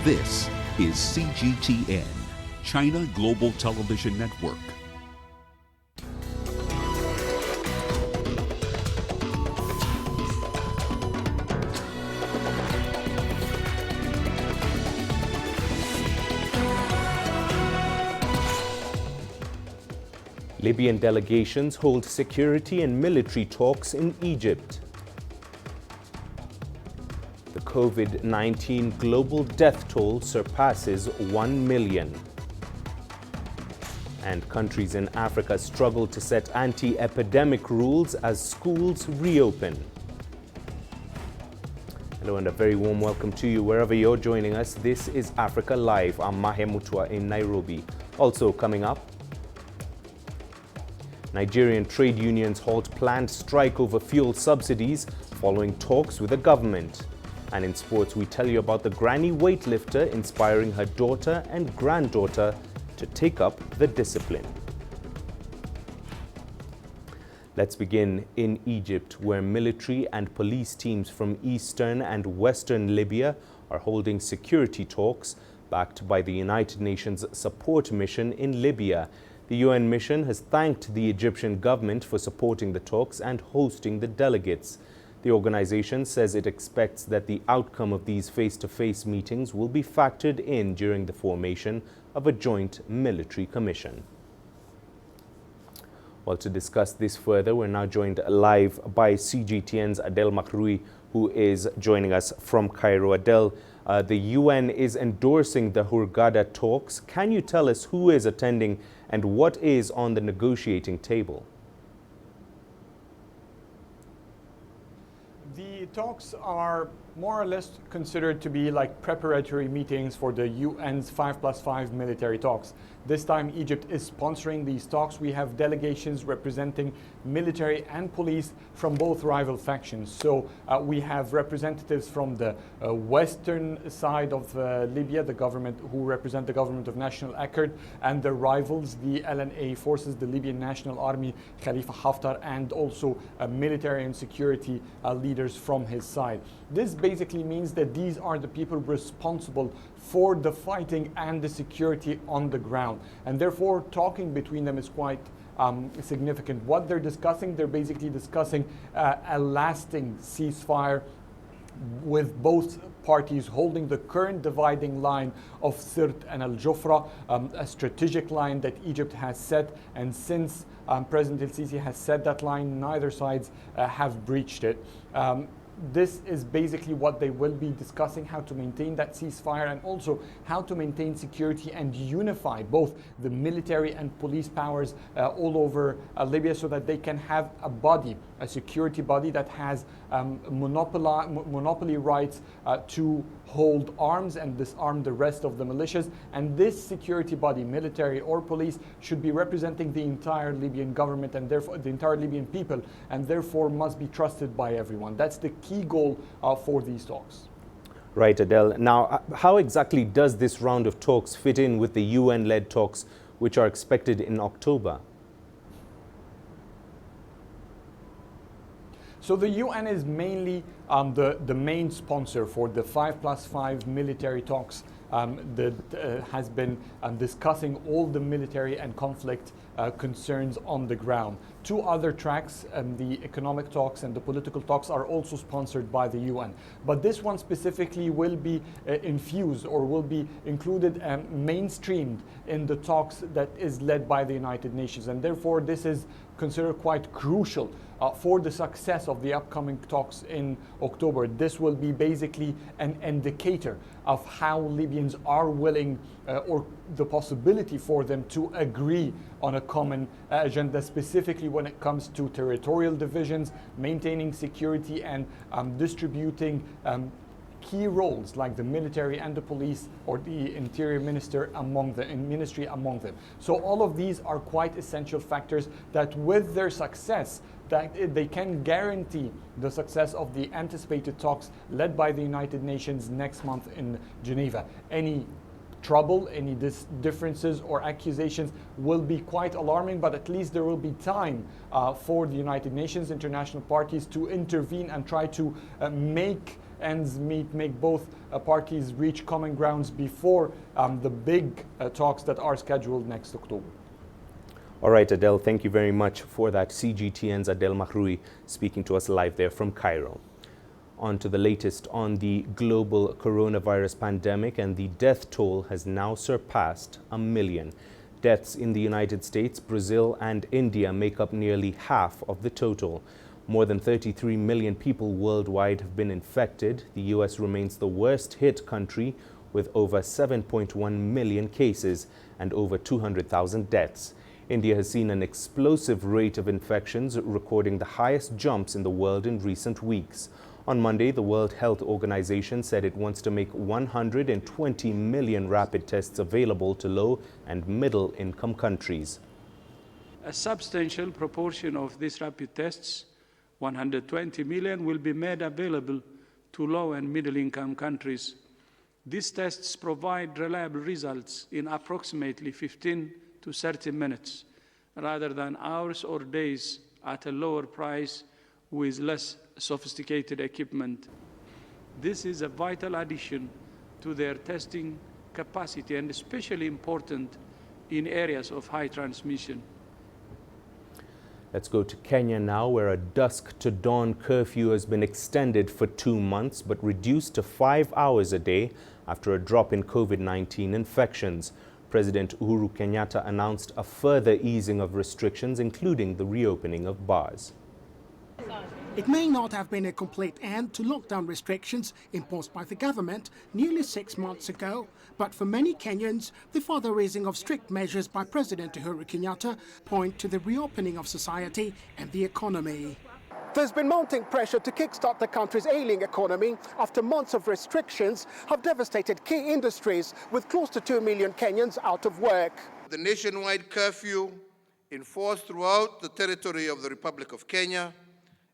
This is CGTN, China Global Television Network. Libyan delegations hold security and military talks in Egypt. The COVID-19 global death toll surpasses 1 million. And countries in Africa struggle to set anti-epidemic rules as schools reopen. Hello and a very warm welcome to you wherever you're joining us. This is Africa Live. I'm Mahe Mutua in Nairobi. Also coming up, Nigerian trade unions halt planned strike over fuel subsidies following talks with the government. And in sports, we tell you about the granny weightlifter inspiring her daughter and granddaughter to take up the discipline. Let's begin in Egypt, where military and police teams from eastern and western Libya are holding security talks backed by the United Nations support mission in Libya. The UN mission has thanked the Egyptian government for supporting the talks and hosting the delegates. The organization says it expects that the outcome of these face-to-face meetings will be factored in during the formation of a joint military commission. Well, to discuss this further, we're now joined live by CGTN's Adel Makhroui, who is joining us from Cairo. Adel, the UN is endorsing the Hurghada talks. Can you tell us who is attending and what is on the negotiating table? The talks are more or less considered to be like preparatory meetings for the UN's 5+5 military talks. This time Egypt is sponsoring these talks. We have delegations representing military and police from both rival factions. So we have representatives from the western side of Libya, the government who represent the government of National Accord, and the rivals, the LNA forces, the Libyan National Army, Khalifa Haftar, and also military and security leaders from his side. This basically means that these are the people responsible for the fighting and the security on the ground. And therefore, talking between them is quite significant. What they're discussing, they're basically discussing a lasting ceasefire with both parties holding the current dividing line of Sirt and Al-Jufra, a strategic line that Egypt has set. And since President El-Sisi has set that line, neither sides have breached it. This is basically what they will be discussing, how to maintain that ceasefire and also how to maintain security and unify both the military and police powers all over Libya so that they can have a body, a security body that has monopoly rights to hold arms and disarm the rest of the militias. And this security body, military or police, should be representing the entire Libyan government and therefore the entire Libyan people, and therefore must be trusted by everyone. That's the key goal for these talks. Right, Adel. Now, how exactly does this round of talks fit in with the UN-led talks, which are expected in October? So the UN is mainly the main sponsor for the 5+5 military talks that has been discussing all the military and conflict concerns on the ground. Two other tracks, the economic talks and the political talks, are also sponsored by the UN. But this one specifically will be infused or will be included and mainstreamed in the talks that is led by the United Nations. And therefore, this is considered quite crucial for the success of the upcoming talks in October. This will be basically an indicator of how Libyans are willing or the possibility for them to agree on a common agenda, specifically when it comes to territorial divisions, maintaining security and distributing key roles like the military and the police or the interior ministry among them. So all of these are quite essential factors that with their success, that they can guarantee the success of the anticipated talks led by the United Nations next month in Geneva. Any trouble, any differences or accusations will be quite alarming, but at least there will be time for the United Nations, international parties to intervene and try to make ends meet, make both parties reach common grounds before the big talks that are scheduled next October. All right, Adel, thank you very much for that. CGTN's Adel Mahroui speaking to us live there from Cairo. On to the latest on the global coronavirus pandemic, and the death toll has now surpassed 1 million. Deaths in the United States, Brazil and India make up nearly half of the total. More than 33 million people worldwide have been infected. The US remains the worst hit country with over 7.1 million cases and over 200,000 deaths. India has seen an explosive rate of infections, recording the highest jumps in the world in recent weeks. On Monday, the World Health Organization said it wants to make 120 million rapid tests available to low and middle income countries. A substantial proportion of these rapid tests, 120 million, will be made available to low and middle income countries. These tests provide reliable results in approximately 15 to 30 minutes, rather than hours or days at a lower price with less sophisticated equipment. This is a vital addition to their testing capacity and especially important in areas of high transmission. Let's go to Kenya now, where a dusk to dawn curfew has been extended for 2 months but reduced to 5 hours a day after a drop in COVID-19 infections. President Uhuru Kenyatta announced a further easing of restrictions, including the reopening of bars. It may not have been a complete end to lockdown restrictions imposed by the government nearly 6 months ago, but for many Kenyans, the further easing of strict measures by President Uhuru Kenyatta point to the reopening of society and the economy. There's been mounting pressure to kickstart the country's ailing economy after months of restrictions have devastated key industries, with close to 2 million Kenyans out of work. The nationwide curfew enforced throughout the territory of the Republic of Kenya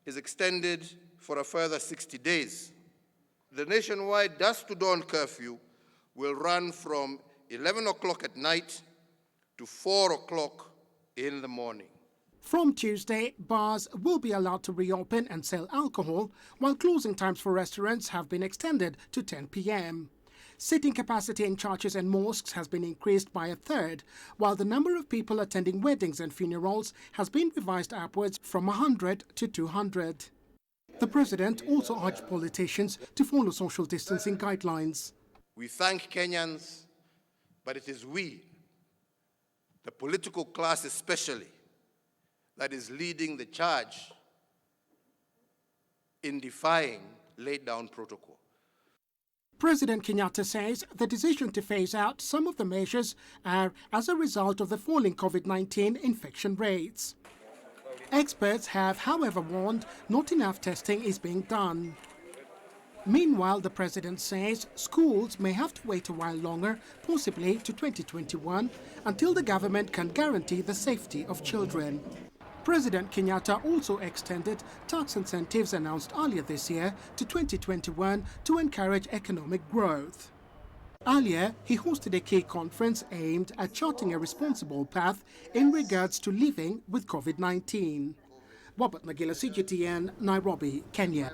is extended for a further 60 days. The nationwide dusk to dawn curfew will run from 11 o'clock at night to 4 o'clock in the morning. From Tuesday, bars will be allowed to reopen and sell alcohol, while closing times for restaurants have been extended to 10 p.m. Sitting capacity in churches and mosques has been increased by 1/3, while the number of people attending weddings and funerals has been revised upwards from 100 to 200. The president also urged politicians to follow social distancing guidelines. We thank Kenyans, but it is we, the political class especially, that is leading the charge in defying laid down protocol. President Kenyatta says the decision to phase out some of the measures are as a result of the falling COVID-19 infection rates. Experts have, however, warned not enough testing is being done. Meanwhile, the president says schools may have to wait a while longer, possibly to 2021, until the government can guarantee the safety of children. President Kenyatta also extended tax incentives announced earlier this year to 2021 to encourage economic growth. Earlier, he hosted a key conference aimed at charting a responsible path in regards to living with COVID-19. Wabat Nagila, CGTN, Nairobi, Kenya.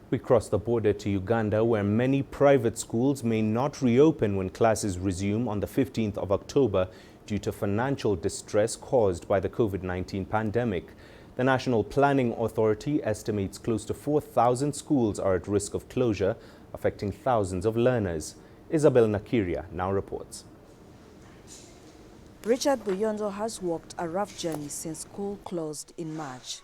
We cross the border to Uganda, where many private schools may not reopen when classes resume on the 15th of October due to financial distress caused by the COVID-19 pandemic. The National Planning Authority estimates close to 4,000 schools are at risk of closure, affecting thousands of learners. Isabel Nakiria now reports. Richard Buyondo has walked a rough journey since school closed in March.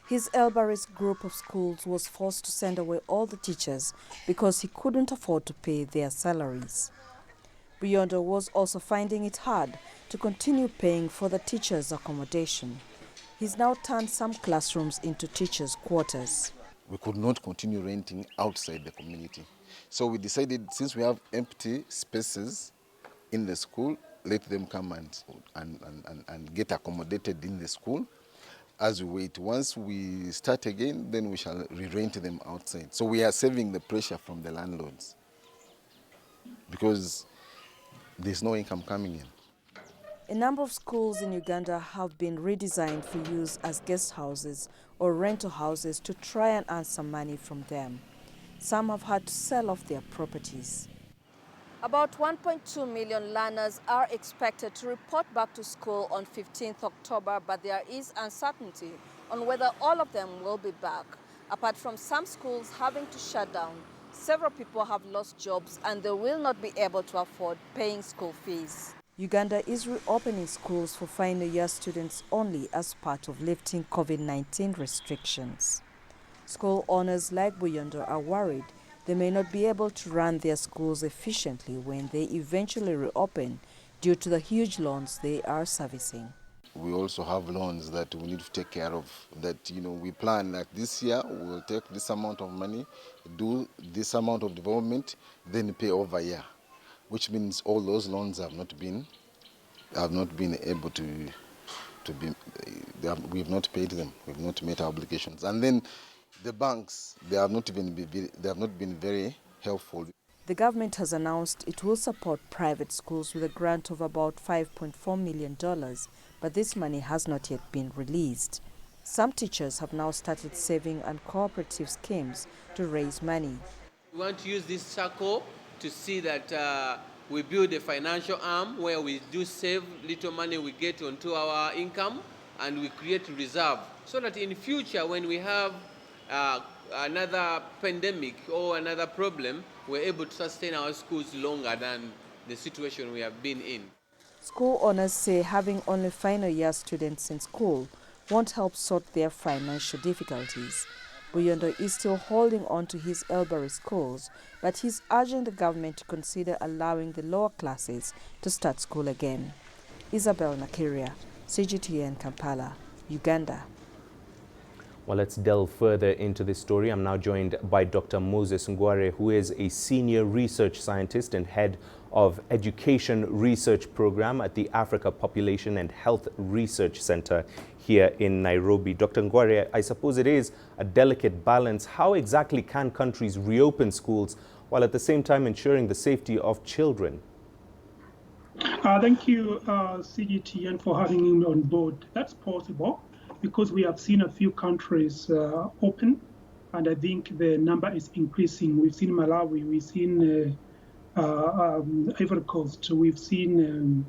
His Elbaris group of schools was forced to send away all the teachers because he couldn't afford to pay their salaries. Buyondo was also finding it hard to continue paying for the teachers' accommodation. He's now turned some classrooms into teachers' quarters. We could not continue renting outside the community. So we decided, since we have empty spaces in the school, let them come and get accommodated in the school. As we wait, once we start again, then we shall re-rent them outside. So we are saving the pressure from the landlords because there's no income coming in. A number of schools in Uganda have been redesigned for use as guest houses or rental houses to try and earn some money from them. Some have had to sell off their properties. About 1.2 million learners are expected to report back to school on 15th October, but there is uncertainty on whether all of them will be back. Apart from some schools having to shut down, several people have lost jobs and they will not be able to afford paying school fees. Uganda is reopening schools for final year students only as part of lifting COVID-19 restrictions. School owners like Buyondo are worried they may not be able to run their schools efficiently when they eventually reopen due to the huge loans they are servicing. We also have loans that we need to take care of, that, we plan like this year, we'll take this amount of money, do this amount of development, then pay over a year, which means all those loans have not been able to be, we've not paid them, we've not met our obligations. And then the banks, they have not been very helpful. The government has announced it will support private schools with a grant of about $5.4 million, but this money has not yet been released. Some teachers have now started saving and cooperative schemes to raise money. We want to use this circle to see that we build a financial arm where we do save little money we get onto our income and we create reserve so that in future when we have another pandemic or another problem, we're able to sustain our schools longer than the situation we have been in. School owners say having only final year students in school won't help sort their financial difficulties. Buyondo is still holding on to his Elbury schools, but he's urging the government to consider allowing the lower classes to start school again. Isabel Nakiria, CGTN Kampala, Uganda. Well, let's delve further into this story. I'm now joined by Dr. Moses Ngware, who is a senior research scientist and head of Education Research Program at the Africa Population and Health Research Center here in Nairobi. Dr. Ngware, I suppose it is a delicate balance. How exactly can countries reopen schools while at the same time ensuring the safety of children? Thank you, CGTN, for having me on board. That's possible, because we have seen a few countries open, and I think the number is increasing. We've seen Malawi, we've seen Ivory Coast, we've seen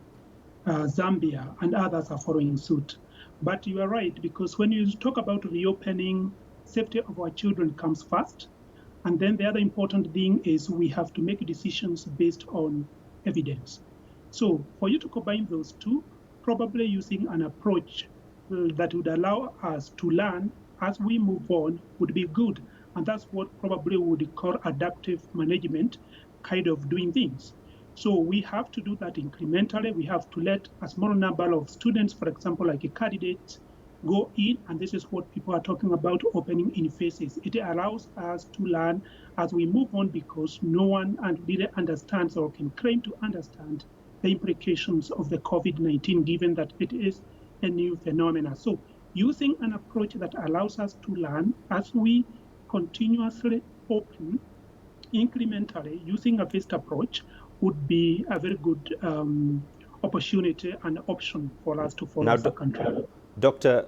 Zambia, and others are following suit. But you are right, because when you talk about reopening, safety of our children comes first. And then the other important thing is we have to make decisions based on evidence. So for you to combine those two, probably using an approach that would allow us to learn as we move on would be good. And that's what probably we would call adaptive management, kind of doing things. So we have to do that incrementally. We have to let a small number of students, for example, like a candidate, go in, and this is what people are talking about, opening in phases. It allows us to learn as we move on, because no one really understands or can claim to understand the implications of the COVID-19, given that it is a new phenomenon. So using an approach that allows us to learn as we continuously open incrementally, using a phased approach would be a very good opportunity and option for us to follow as a country. Doctor,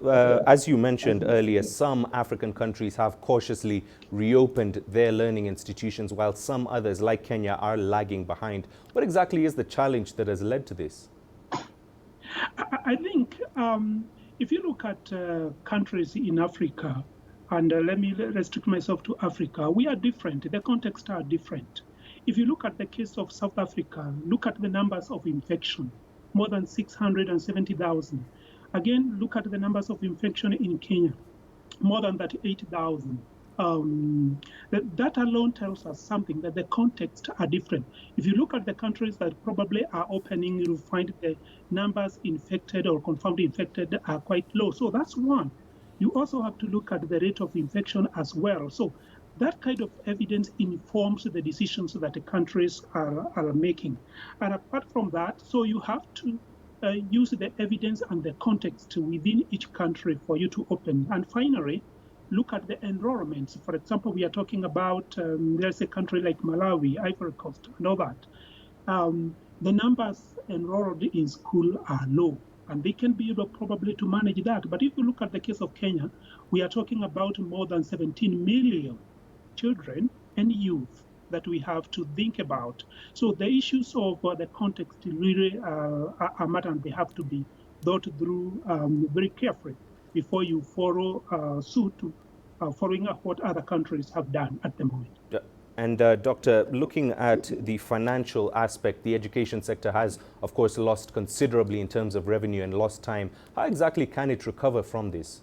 as you mentioned earlier, some African countries have cautiously reopened their learning institutions, while some others, like Kenya, are lagging behind. What exactly is the challenge that has led to this? I think if you look at countries in Africa, and let me restrict myself to Africa, we are different. The contexts are different. If you look at the case of South Africa, look at the numbers of infection, more than 670,000. Again, look at the numbers of infection in Kenya, more than 38,000. That alone tells us something, that the contexts are different. If you look at the countries that probably are opening, you'll find the numbers infected or confirmed infected are quite low. So that's one. You also have to look at the rate of infection as well. So that kind of evidence informs the decisions that the countries are making. And apart from that, so you have to use the evidence and the context within each country for you to open. And finally, look at the enrollments. For example, we are talking about, there's a country like Malawi, Ivory Coast, and all that. The numbers enrolled in school are low, and they can be able probably to manage that. But if you look at the case of Kenya, we are talking about more than 17 million children and youth that we have to think about. So the issues of the context really are matter, and they have to be thought through very carefully before you follow suit following up what other countries have done at the moment. And Doctor, looking at the financial aspect, the education sector has, of course, lost considerably in terms of revenue and lost time. How exactly can it recover from this?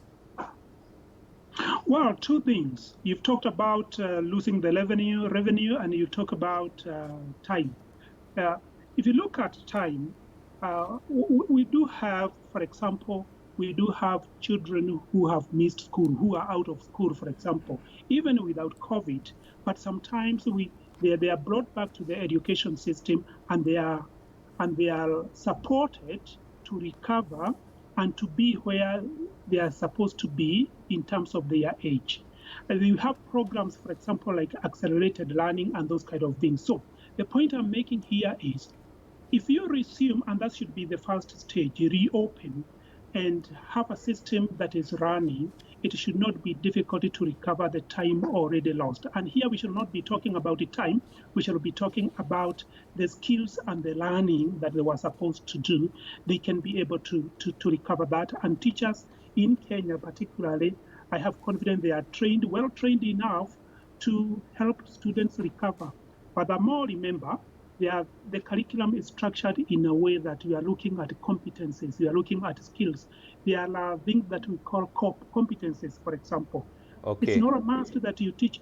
Well, two things. You've talked about losing the revenue, and you talk about time. If you look at time, we do have, for example, we do have children who have missed school, who are out of school, for example, even without COVID. But sometimes they are brought back to the education system, and they are supported to recover and to be where they are supposed to be in terms of their age. And we have programs, for example, like accelerated learning and those kind of things. So the point I'm making here is, if you resume, and that should be the first stage, you reopen and have a system that is running, it should not be difficult to recover the time already lost. And here we should not be talking about the time, we should be talking about the skills and the learning that they were supposed to do. They can be able to recover that. And teachers in Kenya particularly, I have confidence they are trained, well trained enough to help students recover. Furthermore, remember, the curriculum is structured in a way that we are looking at competencies, we are looking at skills. There are things that we call competencies, for example. Okay. It's not a must that you teach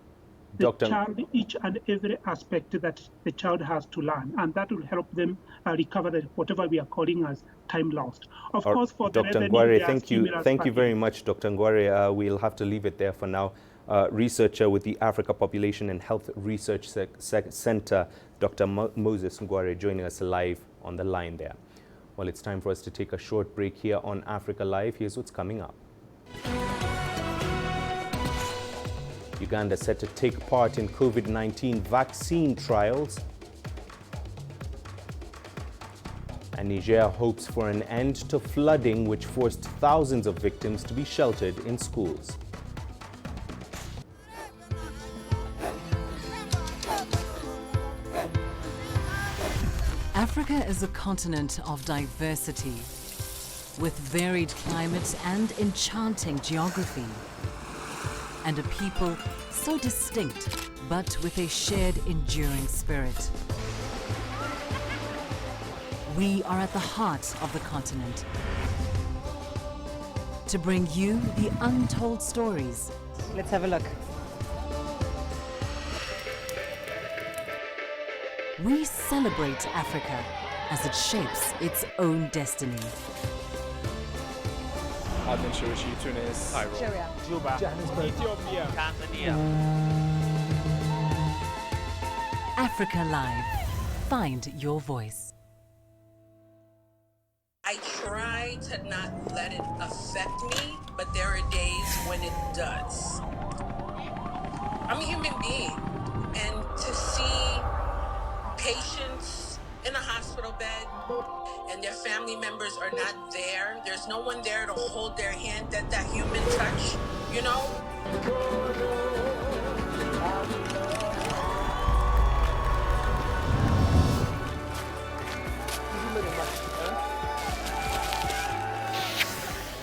the child each and every aspect that the child has to learn, and that will help them recover whatever we are calling as time lost. Of course, for Dr. Ngware, thank you very much, Dr. Ngware. We'll have to leave it there for now. Researcher with the Africa Population and Health Research Center, Dr. Moses Ngware, joining us live on the line there. Well, it's time for us to take a short break here on Africa Live. Here's what's coming up. Uganda set to take part in COVID-19 vaccine trials. And Niger hopes for an end to flooding, which forced thousands of victims to be sheltered in schools. Africa is a continent of diversity, with varied climates and enchanting geography, and a people so distinct, but with a shared enduring spirit. We are at the heart of the continent to bring you the untold stories. Let's have a look. We celebrate Africa as it shapes its own destiny. Tunis, Cairo, Juba, Johannesburg, Ethiopia, Tanzania. Africa Live. Find your voice. I try to not let it affect me, but there are days when it does. I'm a human being, and to see patients in a hospital bed and their family members are not there, there's no one there to hold their hand, that human touch, you know?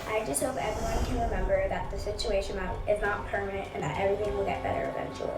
I just hope everyone can remember that the situation is not permanent and that everything will get better eventually.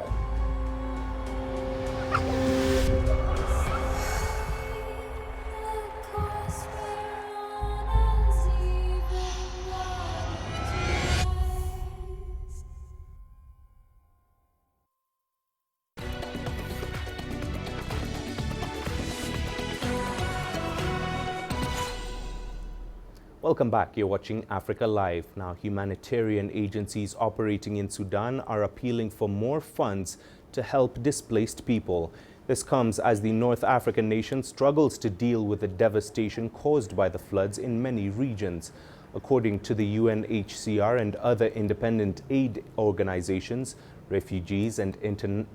Welcome back. You're watching Africa Live. Now, humanitarian agencies operating in Sudan are appealing for more funds to help displaced people. This comes as the North African nation struggles to deal with the devastation caused by the floods in many regions. According to the UNHCR and other independent aid organizations, refugees and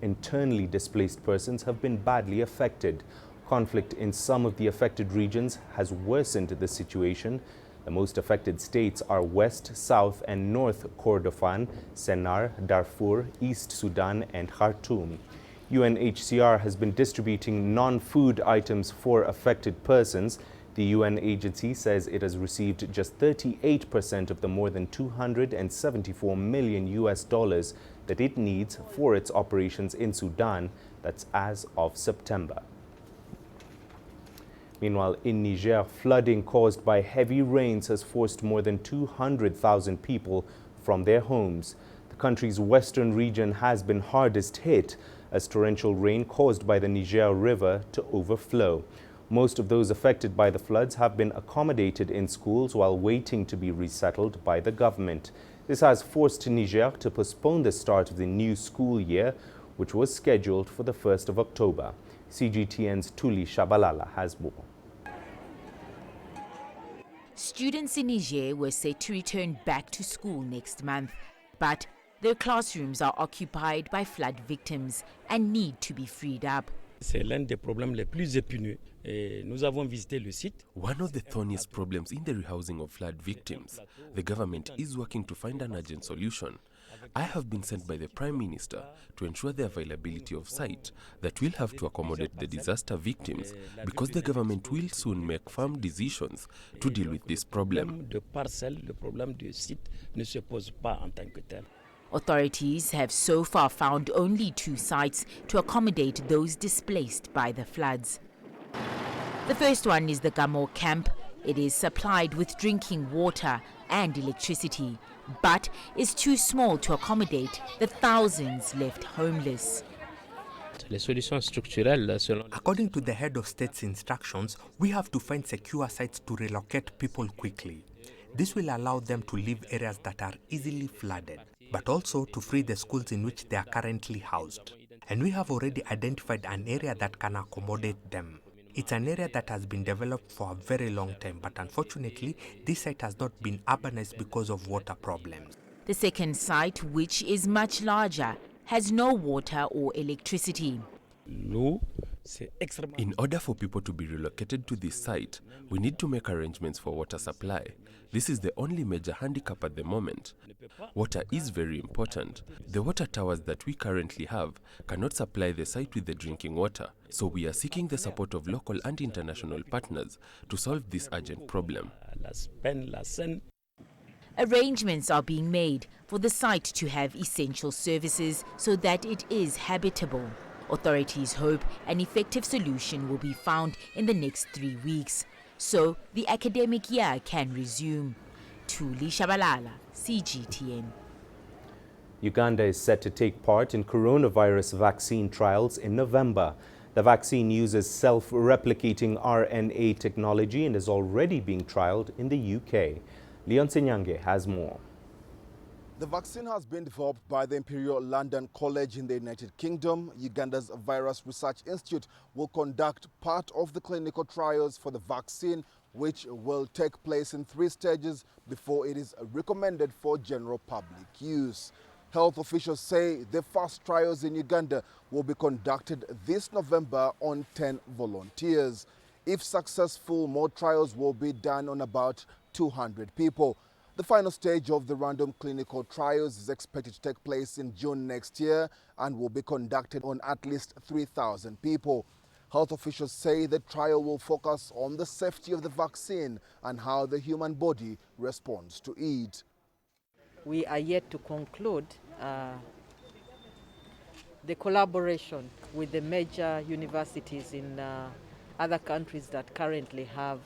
internally displaced persons have been badly affected. Conflict in some of the affected regions has worsened the situation. The most affected states are West, South, and North Kordofan, Sennar, Darfur, East Sudan, and Khartoum. UNHCR has been distributing non-food items for affected persons. The UN agency says it has received just 38% of the more than $274 million that it needs for its operations in Sudan. That's as of September. Meanwhile, in Niger, flooding caused by heavy rains has forced more than 200,000 people from their homes. The country's western region has been hardest hit as torrential rain caused by the Niger River to overflow. Most of those affected by the floods have been accommodated in schools while waiting to be resettled by the government. This has forced Niger to postpone the start of the new school year, which was scheduled for the 1st of October. CGTN's Tuli Shabalala has more. Students in Niger were set to return back to school next month, but their classrooms are occupied by flood victims and need to be freed up. C'est l'un des problèmes les plus épineux. Nous avons visité le site. One of the thorniest problems in the rehousing of flood victims. The government is working to find an urgent solution. I have been sent by the Prime Minister to ensure the availability of site that will have to accommodate the disaster victims because the government will soon make firm decisions to deal with this problem. The parcelle, le problème du site ne se pose pas en tant que tel. Authorities have so far found only 2 sites to accommodate those displaced by the floods. The first one is the Gamo camp. It is supplied with drinking water and electricity, but is too small to accommodate the thousands left homeless. According to the head of state's instructions, we have to find secure sites to relocate people quickly. This will allow them to leave areas that are easily flooded, but also to free the schools in which they are currently housed. And we have already identified an area that can accommodate them. It's an area that has been developed for a very long time, but unfortunately, this site has not been urbanized because of water problems. The second site, which is much larger, has no water or electricity. In order for people to be relocated to this site, we need to make arrangements for water supply. This is the only major handicap at the moment. Water is very important. The water towers that we currently have cannot supply the site with the drinking water, so we are seeking the support of local and international partners to solve this urgent problem. Arrangements are being made for the site to have essential services so that it is habitable. Authorities hope an effective solution will be found in the next 3 weeks, so the academic year can resume. Tuli Shabalala, CGTN. Uganda is set to take part in coronavirus vaccine trials in November. The vaccine uses self-replicating RNA technology and is already being trialed in the UK. Leon Senyange has more. The vaccine has been developed by the Imperial London College in the United Kingdom. Uganda's Virus Research Institute will conduct part of the clinical trials for the vaccine, which will take place in 3 stages before it is recommended for general public use. Health officials say the first trials in Uganda will be conducted this November on 10 volunteers. If successful, more trials will be done on about 200 people. The final stage of the random clinical trials is expected to take place in June next year and will be conducted on at least 3,000 people. Health officials say the trial will focus on the safety of the vaccine and how the human body responds to it. We are yet to conclude the collaboration with the major universities in other countries that currently have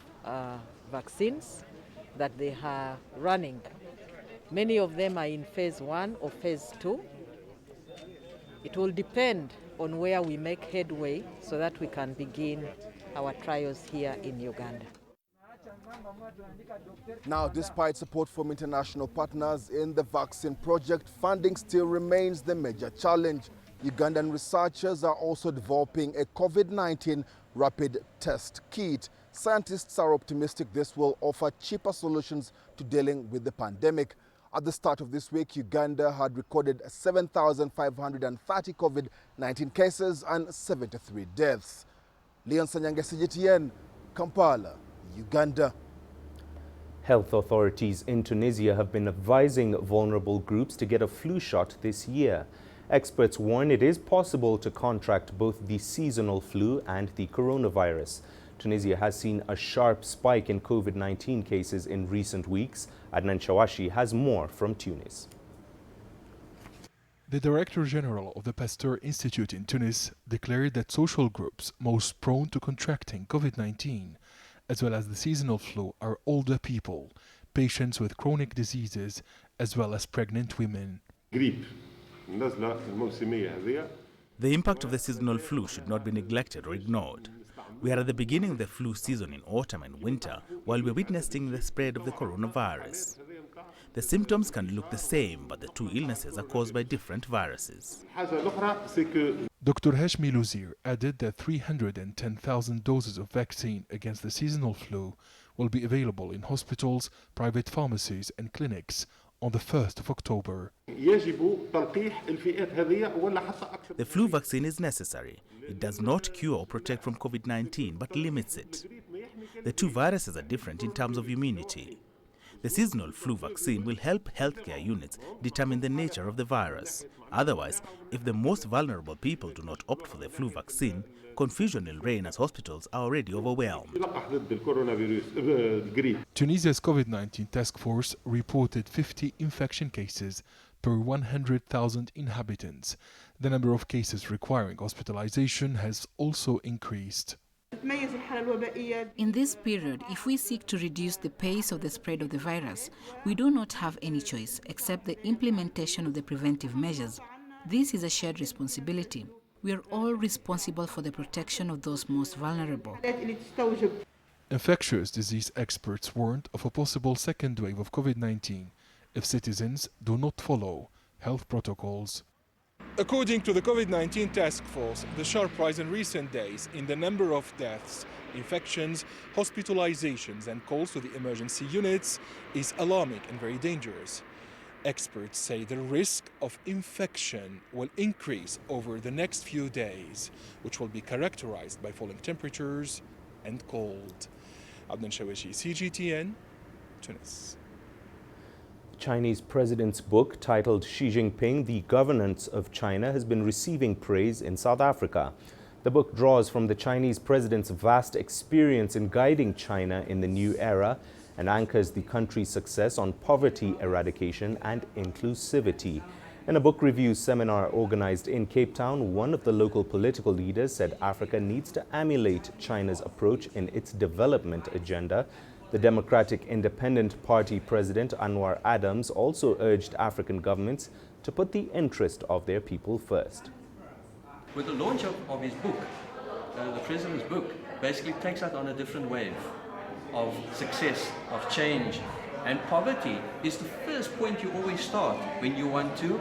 vaccines that they are running. Many of them are in phase 1 or phase 2. It will depend on where we make headway so that we can begin our trials here in Uganda. Now, despite support from international partners in the vaccine project, funding still remains the major challenge. Ugandan researchers are also developing a COVID-19 rapid test kit. Scientists are optimistic this will offer cheaper solutions to dealing with the pandemic. At the start of this week, Uganda had recorded 7,530 COVID-19 cases and 73 deaths. Leon Senyange, CGTN, Kampala, Uganda. Health authorities in Tunisia have been advising vulnerable groups to get a flu shot this year. Experts warn it is possible to contract both the seasonal flu and the coronavirus. Tunisia has seen a sharp spike in COVID-19 cases in recent weeks. Adnan Shawashi has more from Tunis. The Director General of the Pasteur Institute in Tunis declared that social groups most prone to contracting COVID-19, as well as the seasonal flu, are older people, patients with chronic diseases, as well as pregnant women. The impact of the seasonal flu should not be neglected or ignored. We are at the beginning of the flu season in autumn and winter, while we're witnessing the spread of the coronavirus. The symptoms can look the same, but the two illnesses are caused by different viruses. Dr. Hashmi Louzir added that 310,000 doses of vaccine against the seasonal flu will be available in hospitals, private pharmacies and clinics on the 1st of October. The flu vaccine is necessary. It does not cure or protect from COVID-19, but limits it. The two viruses are different in terms of immunity. The seasonal flu vaccine will help healthcare units determine the nature of the virus. Otherwise, if the most vulnerable people do not opt for the flu vaccine, confusion will reign as hospitals are already overwhelmed. Tunisia's COVID-19 task force reported 50 infection cases per 100,000 inhabitants. The number of cases requiring hospitalization has also increased. In this period, if we seek to reduce the pace of the spread of the virus, we do not have any choice except the implementation of the preventive measures. This is a shared responsibility. We are all responsible for the protection of those most vulnerable. Infectious disease experts warned of a possible second wave of COVID-19 if citizens do not follow health protocols. According to the COVID-19 task force, the sharp rise in recent days in the number of deaths, infections, hospitalizations and calls to the emergency units is alarming and very dangerous. Experts say the risk of infection will increase over the next few days, which will be characterized by falling temperatures and cold. Adnan Shawashi, CGTN, Tunis. Chinese president's book titled Xi Jinping, The Governance of China has been receiving praise in South Africa. The book draws from the Chinese president's vast experience in guiding China in the new era and anchors the country's success on poverty eradication and inclusivity. In a book review seminar organized in Cape Town, one of the local political leaders said Africa needs to emulate China's approach in its development agenda. The Democratic Independent Party President Anwar Adams also urged African governments to put the interest of their people first. With the launch of his book, the President's book basically takes us on a different wave of success, of change. And poverty is the first point you always start when you want to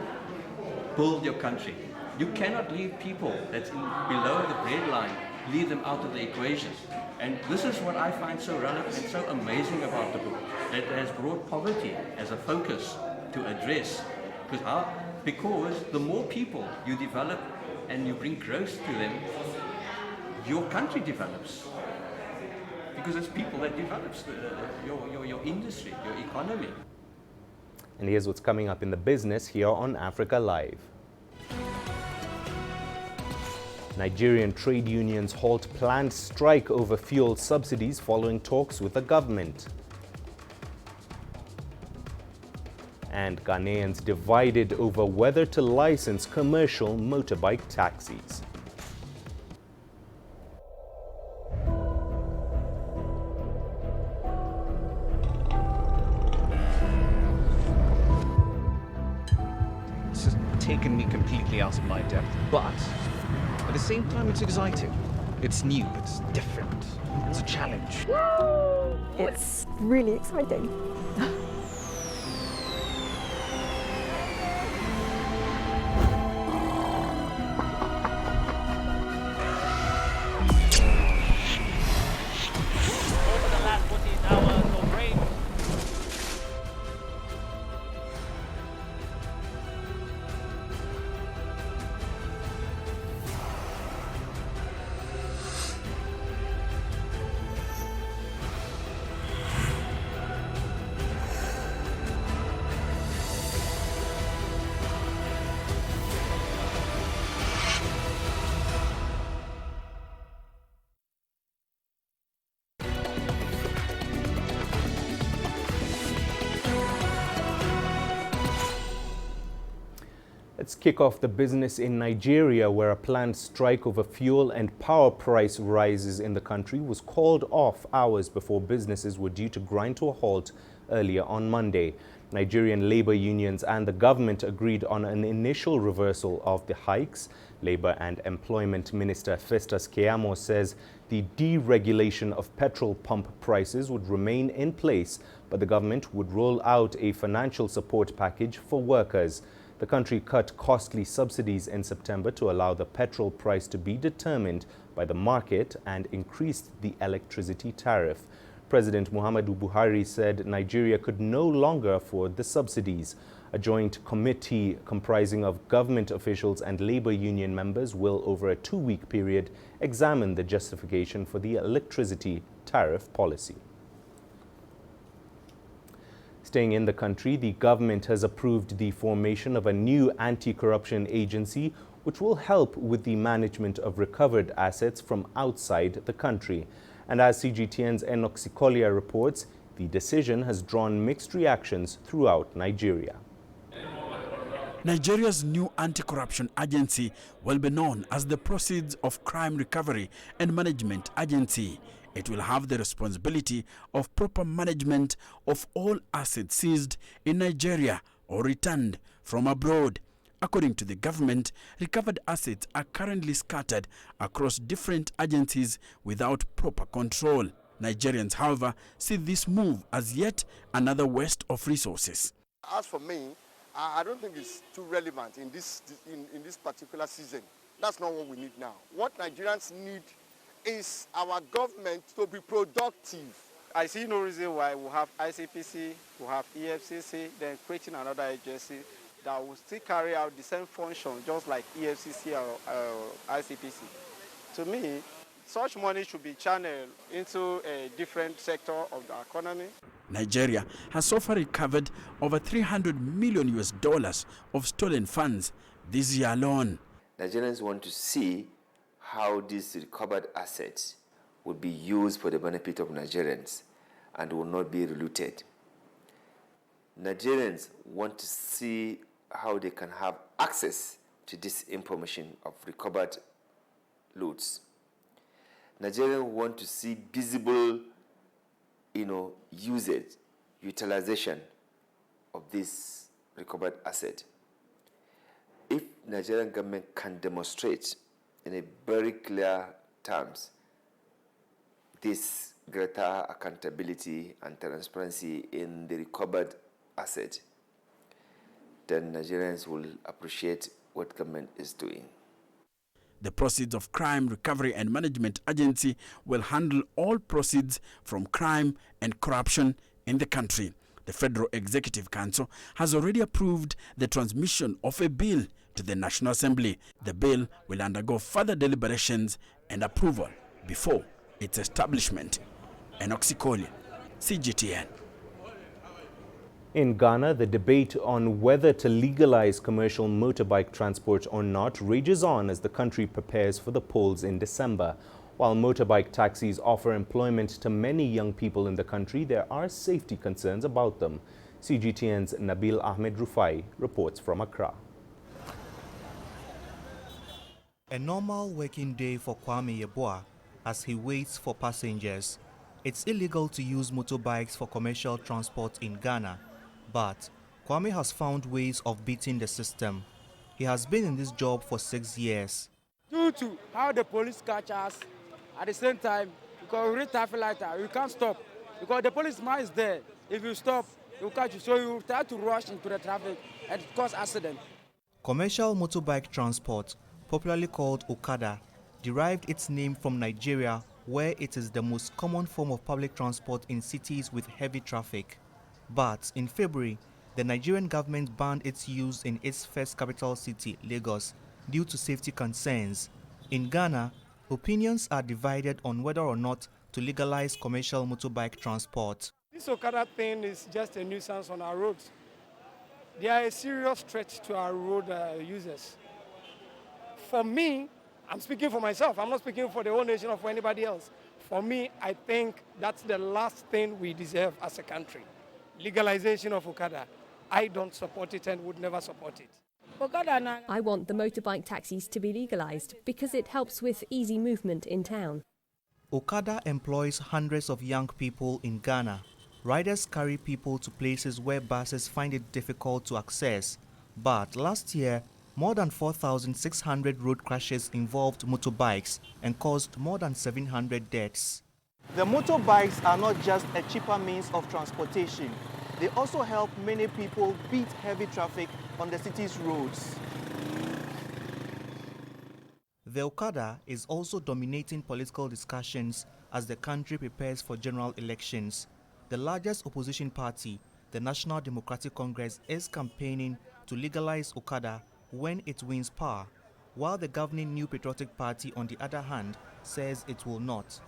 build your country. You cannot leave people that's below the breadline, leave them out of the equation. And this is what I find so relevant and so amazing about the book. It has brought poverty as a focus to address. Because the more people you develop and you bring growth to them, your country develops. Because it's people that develops your industry, your economy. And here's what's coming up in the business here on Africa Live. Nigerian trade unions halt planned strike over fuel subsidies following talks with the government. And Ghanaians divided over whether to license commercial motorbike taxis. This has taken me completely out of my depth, but at the same time, it's exciting. It's new, it's different, it's a challenge. It's really exciting. Let's kick off the business in Nigeria, where a planned strike over fuel and power price rises in the country was called off hours before businesses were due to grind to a halt earlier on Monday. Nigerian labor unions and the government agreed on an initial reversal of the hikes. Labor and Employment Minister Festus Keyamo says the deregulation of petrol pump prices would remain in place, but the government would roll out a financial support package for workers. The country cut costly subsidies in September to allow the petrol price to be determined by the market and increased the electricity tariff. President Muhammadu Buhari said Nigeria could no longer afford the subsidies. A joint committee comprising of government officials and labor union members will, over a 2-week period, examine the justification for the electricity tariff policy. Staying in the country, the government has approved the formation of a new anti-corruption agency which will help with the management of recovered assets from outside the country. And as CGTN's Enoxikolia reports, the decision has drawn mixed reactions throughout Nigeria. Nigeria's new anti-corruption agency will be known as the Proceeds of Crime Recovery and Management Agency. It will have the responsibility of proper management of all assets seized in Nigeria or returned from abroad. According to the government, recovered assets are currently scattered across different agencies without proper control. Nigerians, however, see this move as yet another waste of resources. As for me, I don't think it's too relevant in this particular season. That's not what we need now. What Nigerians need is our government to be productive. I see no reason why we have ICPC, we have EFCC, then creating another agency that will still carry out the same function just like EFCC or ICPC. To me, such money should be channeled into a different sector of the economy. Nigeria has so far recovered over $300 million of stolen funds this year alone. Nigerians want to see how these recovered assets would be used for the benefit of Nigerians and will not be reluted. Nigerians want to see how they can have access to this information of recovered loads. Nigerians want to see visible, usage, utilization of this recovered asset. If Nigerian government can demonstrate in a very clear terms this greater accountability and transparency in the recovered asset, then Nigerians will appreciate what government is doing. The Proceeds of Crime Recovery and Management Agency will handle all proceeds from crime and corruption in the country. The Federal Executive Council has already approved the transmission of a bill to the National Assembly. The bill will undergo further deliberations and approval before its establishment. Enoxikolia, CGTN. In Ghana, the debate on whether to legalize commercial motorbike transport or not rages on as the country prepares for the polls in December. While motorbike taxis offer employment to many young people in the country, there are safety concerns about them. CGTN's Nabil Ahmed Rufai reports from Accra. A normal working day for Kwame Yeboah as he waits for passengers. It's illegal to use motorbikes for commercial transport in Ghana, but Kwame has found ways of beating the system. He has been in this job for 6 years. Due to how the police catch us, at the same time, because we read traffic light, we can't stop. Because the policeman is there. If you stop, he'll catch you. So you try to rush into the traffic and cause accident. Commercial motorbike transport, popularly called Okada, derived its name from Nigeria, where it is the most common form of public transport in cities with heavy traffic. But in February, the Nigerian government banned its use in its first capital city, Lagos, due to safety concerns. In Ghana, opinions are divided on whether or not to legalize commercial motorbike transport. This Okada thing is just a nuisance on our roads. They are a serious threat to our road users. For me, I'm speaking for myself. I'm not speaking for the whole nation or for anybody else. For me, I think that's the last thing we deserve as a country. Legalization of Okada. I don't support it and would never support it. I want the motorbike taxis to be legalized because it helps with easy movement in town. Okada employs hundreds of young people in Ghana. Riders carry people to places where buses find it difficult to access. But last year, more than 4,600 road crashes involved motorbikes and caused more than 700 deaths. The motorbikes are not just a cheaper means of transportation. They also help many people beat heavy traffic on the city's roads. The Okada is also dominating political discussions as the country prepares for general elections. The largest opposition party, the National Democratic Congress, is campaigning to legalize Okada when it wins power, while the governing New Patriotic Party, on the other hand, says it will not.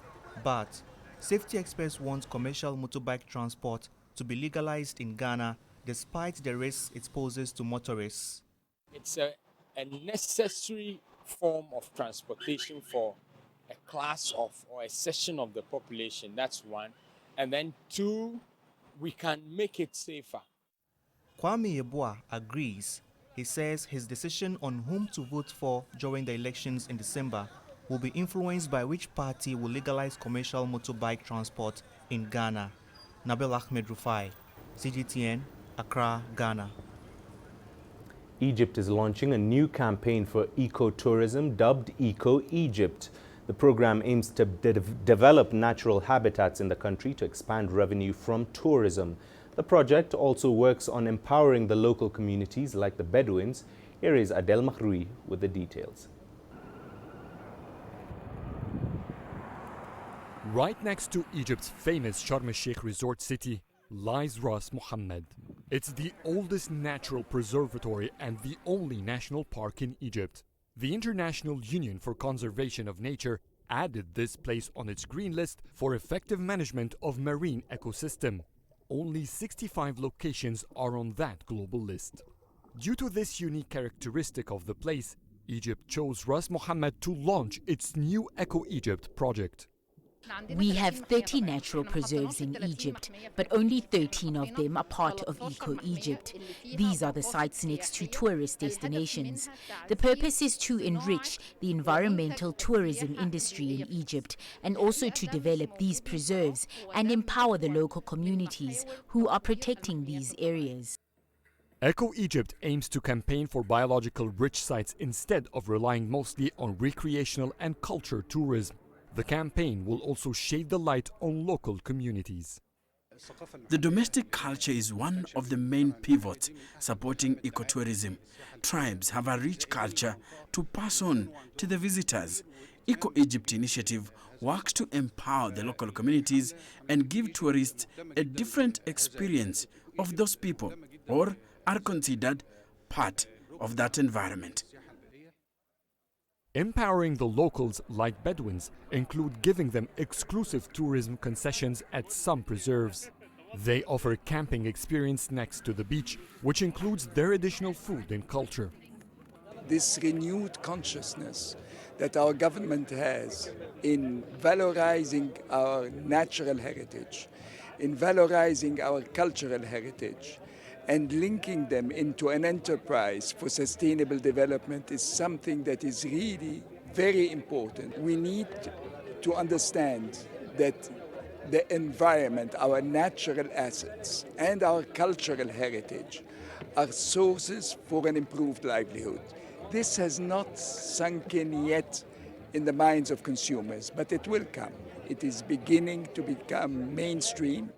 But safety experts want commercial motorbike transport to be legalized in Ghana despite the risks it poses to motorists. It's a necessary form of transportation for a class of or a section of the population. That's one. And then two, we can make it safer. Kwame Yeboah agrees. He says his decision on whom to vote for during the elections in December will be influenced by which party will legalize commercial motorbike transport in Ghana. Nabil Ahmed Rufai, CGTN, Accra, Ghana. Egypt is launching a new campaign for eco-tourism dubbed Eco Egypt. The program aims to develop natural habitats in the country to expand revenue from tourism. The project also works on empowering the local communities like the Bedouins. Here is Adel Mahroui with the details. Right next to Egypt's famous Sharm el-Sheikh resort city lies Ras Mohammed. It's the oldest natural preservatory and the only national park in Egypt. The International Union for Conservation of Nature added this place on its green list for effective management of marine ecosystem. Only 65 locations are on that global list. Due to this unique characteristic of the place, Egypt chose Ras Mohammed to launch its new Eco Egypt project. We have 30 natural preserves in Egypt, but only 13 of them are part of Eco Egypt. These are the sites next to tourist destinations. The purpose is to enrich the environmental tourism industry in Egypt and also to develop these preserves and empower the local communities who are protecting these areas. Eco Egypt aims to campaign for biological rich sites instead of relying mostly on recreational and culture tourism. The campaign will also shed the light on local communities. The domestic culture is one of the main pivots supporting ecotourism. Tribes have a rich culture to pass on to the visitors. Eco Egypt initiative works to empower the local communities and give tourists a different experience of those people, or are considered part of that environment. Empowering the locals, like Bedouins, include giving them exclusive tourism concessions at some preserves. They offer camping experience next to the beach, which includes their additional food and culture. This renewed consciousness that our government has in valorizing our natural heritage, in valorizing our cultural heritage, and linking them into an enterprise for sustainable development is something that is really very important. We need to understand that the environment, our natural assets, and our cultural heritage are sources for an improved livelihood. This has not sunk in yet in the minds of consumers, but it will come. It is beginning to become mainstream.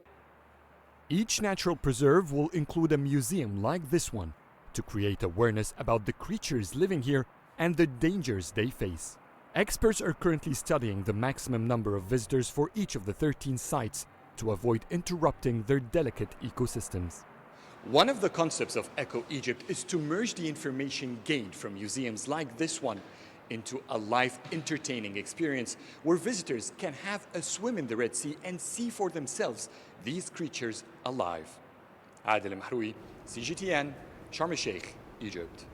Each natural preserve will include a museum like this one to create awareness about the creatures living here and the dangers they face. Experts are currently studying the maximum number of visitors for each of the 13 sites to avoid interrupting their delicate ecosystems. One of the concepts of Eco Egypt is to merge the information gained from museums like this one into a live entertaining experience where visitors can have a swim in the Red Sea and see for themselves these creatures alive. Adel Mahroui, CGTN, Sharm el-Sheikh, Egypt.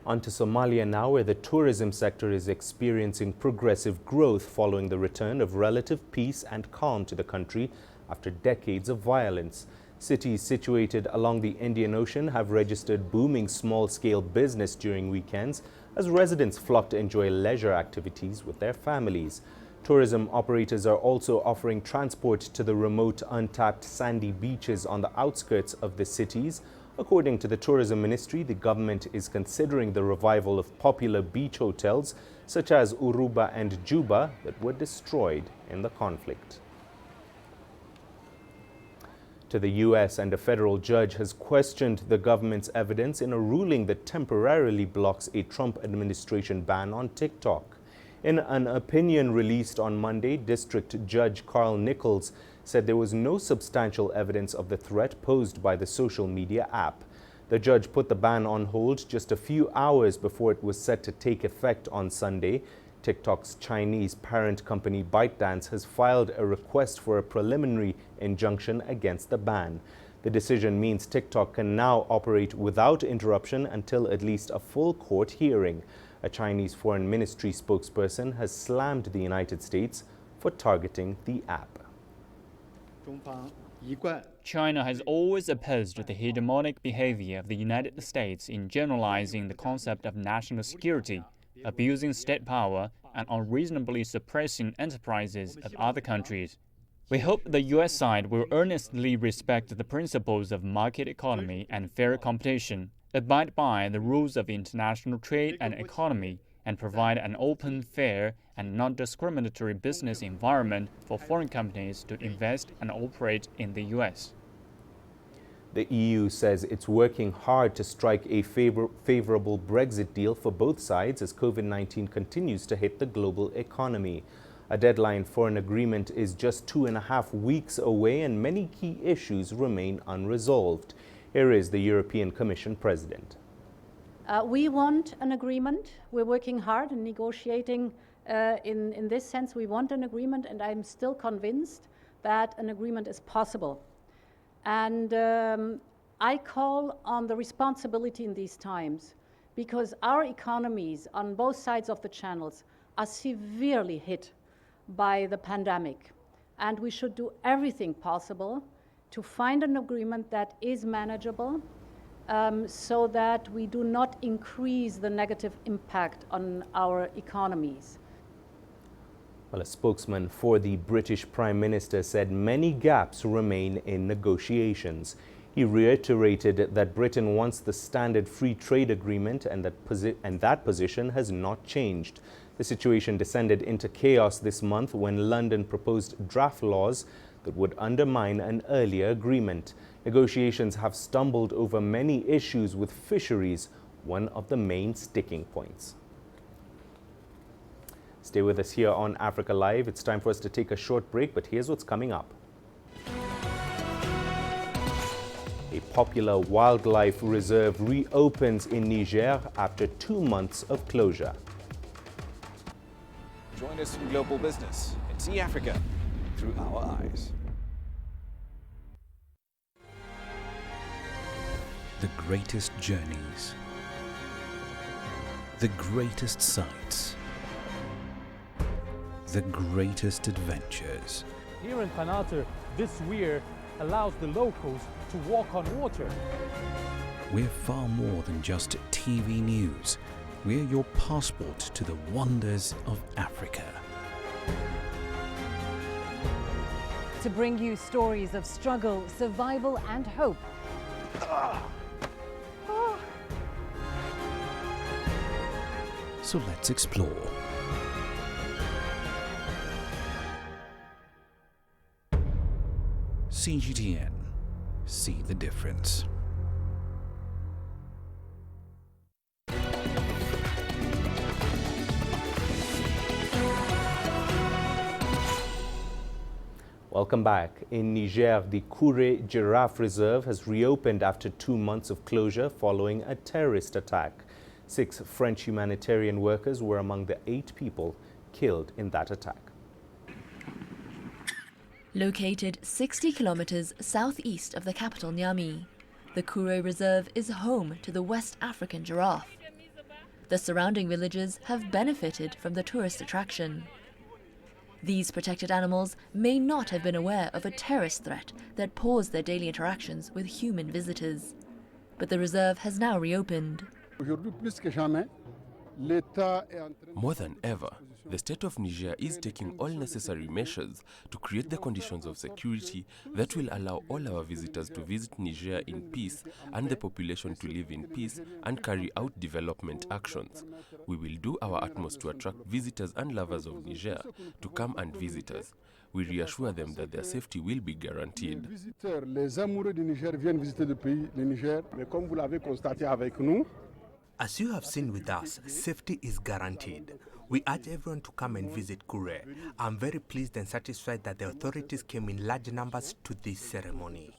On to Somalia now, where the tourism sector is experiencing progressive growth following the return of relative peace and calm to the country after decades of violence. Cities situated along the Indian Ocean have registered booming small-scale business during weekends as residents flock to enjoy leisure activities with their families. Tourism operators are also offering transport to the remote, untapped sandy beaches on the outskirts of the cities. According to the Tourism Ministry, the government is considering the revival of popular beach hotels such as Uruba and Juba that were destroyed in the conflict. To the U.S., and a federal judge has questioned the government's evidence in a ruling that temporarily blocks a Trump administration ban on TikTok. In an opinion released on Monday, District Judge Carl Nichols said there was no substantial evidence of the threat posed by the social media app. The judge put the ban on hold just a few hours before it was set to take effect on Sunday. TikTok's Chinese parent company ByteDance has filed a request for a preliminary injunction against the ban. The decision means TikTok can now operate without interruption until at least a full court hearing. A Chinese Foreign Ministry spokesperson has slammed the United States for targeting the app. China has always opposed the hegemonic behavior of the United States in generalizing the concept of national security, abusing state power, and unreasonably suppressing enterprises of other countries. We hope the U.S. side will earnestly respect the principles of market economy and fair competition, abide by the rules of international trade and economy, and provide an open, fair, and non-discriminatory business environment for foreign companies to invest and operate in the U.S. The EU says it's working hard to strike a favorable Brexit deal for both sides as COVID-19 continues to hit the global economy. A deadline for an agreement is just 2.5 weeks away and many key issues remain unresolved. Here is the European Commission President. We want an agreement. We're working hard and negotiating in this sense. We want an agreement, and I'm still convinced that an agreement is possible. And I call on the responsibility in these times because our economies on both sides of the channels are severely hit by the pandemic. And we should do everything possible to find an agreement that is manageable so that we do not increase the negative impact on our economies. Well, a spokesman for the British Prime Minister said many gaps remain in negotiations. He reiterated that Britain wants the standard free trade agreement and that position has not changed. The situation descended into chaos this month when London proposed draft laws that would undermine an earlier agreement. Negotiations have stumbled over many issues, with fisheries one of the main sticking points. Stay with us here on Africa Live. It's time for us to take a short break, but here's what's coming up. A popular wildlife reserve reopens in Niger after 2 months of closure. Join us in global business and see Africa through our eyes. The greatest journeys, the greatest sights, the greatest adventures. Here in Panata, this weir allows the locals to walk on water. We're far more than just TV news. We're your passport to the wonders of Africa. To bring you stories of struggle, survival and hope. So let's explore. CGTN. See the difference. Welcome back. In Niger, the Kouré Giraffe Reserve has reopened after 2 months of closure following a terrorist attack. 6 French humanitarian workers were among the 8 people killed in that attack. Located 60 kilometers southeast of the capital Niamey, the Kouré Reserve is home to the West African giraffe. The surrounding villages have benefited from the tourist attraction. These protected animals may not have been aware of a terrorist threat that paused their daily interactions with human visitors. But the reserve has now reopened. More than ever, the state of Niger is taking all necessary measures to create the conditions of security that will allow all our visitors to visit Niger in peace and the population to live in peace and carry out development actions. We will do our utmost to attract visitors and lovers of Niger to come and visit us. We reassure them that their safety will be guaranteed. As you have seen with us, safety is guaranteed. We urge everyone to come and visit Kure. I'm very pleased and satisfied that the authorities came in large numbers to this ceremony.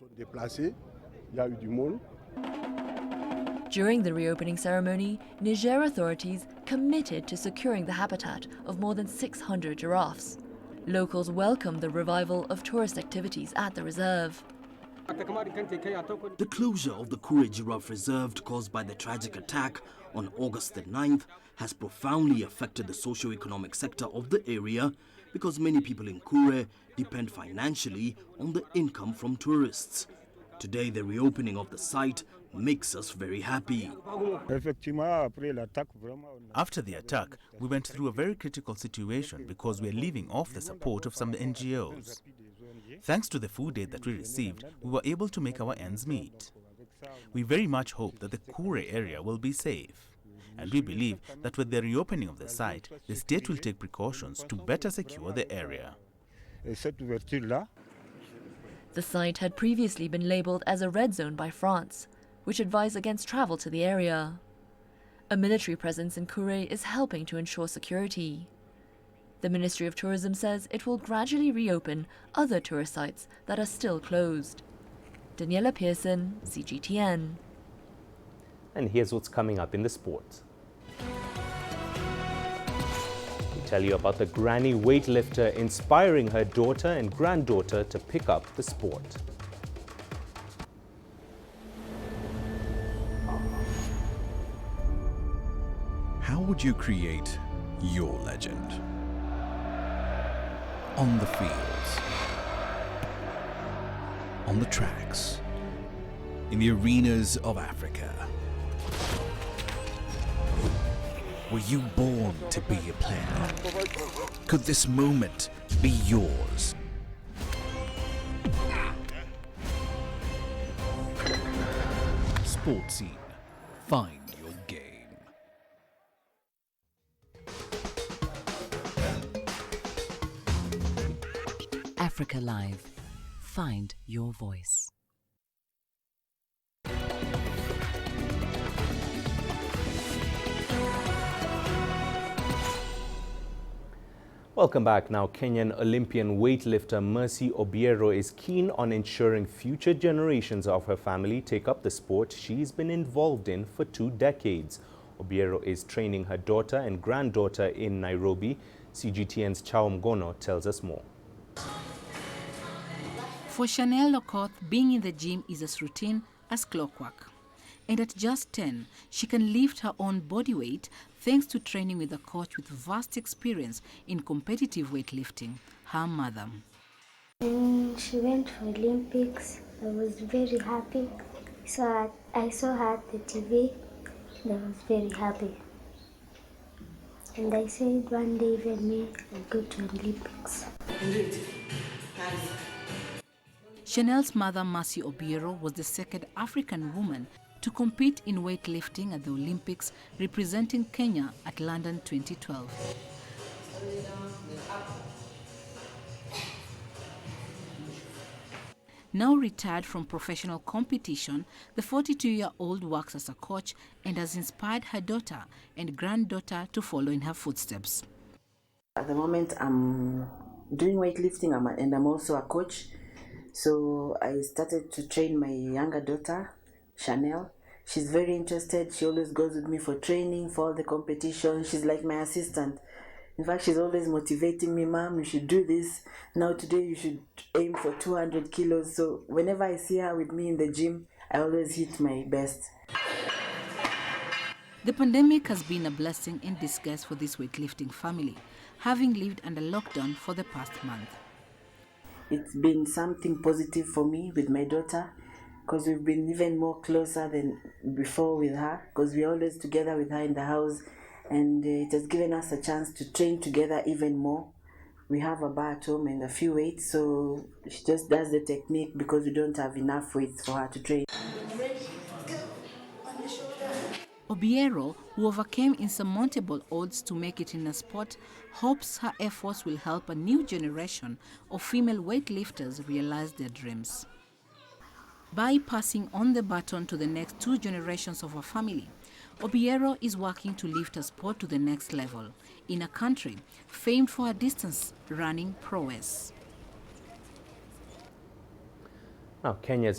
During the reopening ceremony, Niger authorities committed to securing the habitat of more than 600 giraffes. Locals welcomed the revival of tourist activities at the reserve. The closure of the Kure Giraffe Reserve caused by the tragic attack on August the 9th has profoundly affected the socio-economic sector of the area because many people in Kure depend financially on the income from tourists. Today, the reopening of the site makes us very happy. After the attack, we went through a very critical situation because we are living off the support of some NGOs. Thanks to the food aid that we received, we were able to make our ends meet. We very much hope that the Kure area will be safe. And we believe that with the reopening of the site, the state will take precautions to better secure the area. The site had previously been labelled as a red zone by France, which advised against travel to the area. A military presence in Kure is helping to ensure security. The Ministry of Tourism says it will gradually reopen other tourist sites that are still closed. Daniela Pearson, CGTN. And here's what's coming up in the sports. We tell you about the granny weightlifter inspiring her daughter and granddaughter to pick up the sport. How would you create your legend? On the fields, on the tracks, in the arenas of Africa. Were you born to be a player? Could this moment be yours? Sports Scene. Find your game. Africa Live. Find your voice. Welcome back. Now, Kenyan Olympian weightlifter Mercy Obiero is keen on ensuring future generations of her family take up the sport she's been involved in for 2 decades. Obiero is training her daughter and granddaughter in Nairobi. CGTN's Chao Mgono tells us more. For Chanel Lokoth, being in the gym is as routine as clockwork. And at just 10, she can lift her own body weight thanks to training with a coach with vast experience in competitive weightlifting, her mother. When she went for Olympics, I was very happy. So I saw her at the TV, and I was very happy. And I said one day even me, I'll go to Olympics. Chanel's mother, Mercy Obiero, was the second African woman to compete in weightlifting at the Olympics, representing Kenya at London 2012. Now retired from professional competition, the 42-year-old works as a coach and has inspired her daughter and granddaughter to follow in her footsteps. At the moment, I'm doing weightlifting and I'm also a coach. So I started to train my younger daughter, Chanel. She's very interested. She always goes with me for training, for all the competition. She's like my assistant. In fact, she's always motivating me, Mom, you should do this. Now today you should aim for 200 kilos. So whenever I see her with me in the gym, I always hit my best. The pandemic has been a blessing in disguise for this weightlifting family. having lived under lockdown for the past month. It's been something positive for me with my daughter, because we've been even more closer than before with her, because we're always together with her in the house, and it has given us a chance to train together even more. We have a bar at home and a few weights, so she just does the technique because we don't have enough weights for her to train. Obiero, who overcame insurmountable odds to make it in a sport, hopes her efforts will help a new generation of female weightlifters realize their dreams. By passing on the baton to the next 2 generations of her family, Obiero is working to lift her sport to the next level in a country famed for her distance running prowess. Now, Kenya's